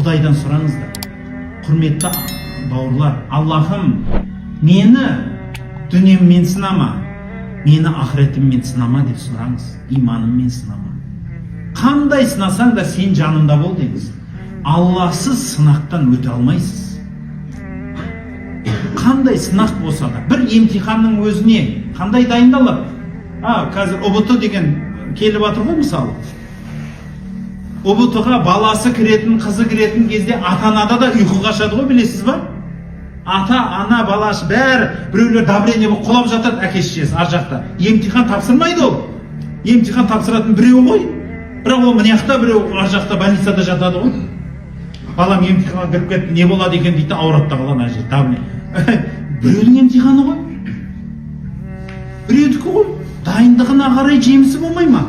Құдайдан сұраңыздар. Құрметті бауырлар, Аллахым, мені дүниеммен сынама, мені ақыретіммен сынама деп сұраңыз, иманыммен сынама. Қандай сынасаң да сен жанымда бол деңіз. Аллахсыз сынақтан өте алмайсыз. Қандай сынақ болса да, бір емтиханның өзіне қандай дайындалады? Қазір ұбт деген келіп жатыр ғой, мысалы. ұбт-ға баласы кіретін, қызы кіретін кезде ата-анада да ұйқы қашады ғой, білесіз ба? Ата-ана, баласы бәрі, біреулер давление болып құлап жатады, әке-шешесі ар жақта. Емтихан тапсырмайды ол. Емтихан тапсыратын біреу ғой. Бірақ ол мына жақта, біреу ар жақта больницада жатады ғой. Балам емтиханға кіріп кетті, не болады екен дейді, ауырады да қалған әже, давление. Біреудің емтиханы ғой. Біреудікі ғой. Дайындығына қарай жемісі болмай ма?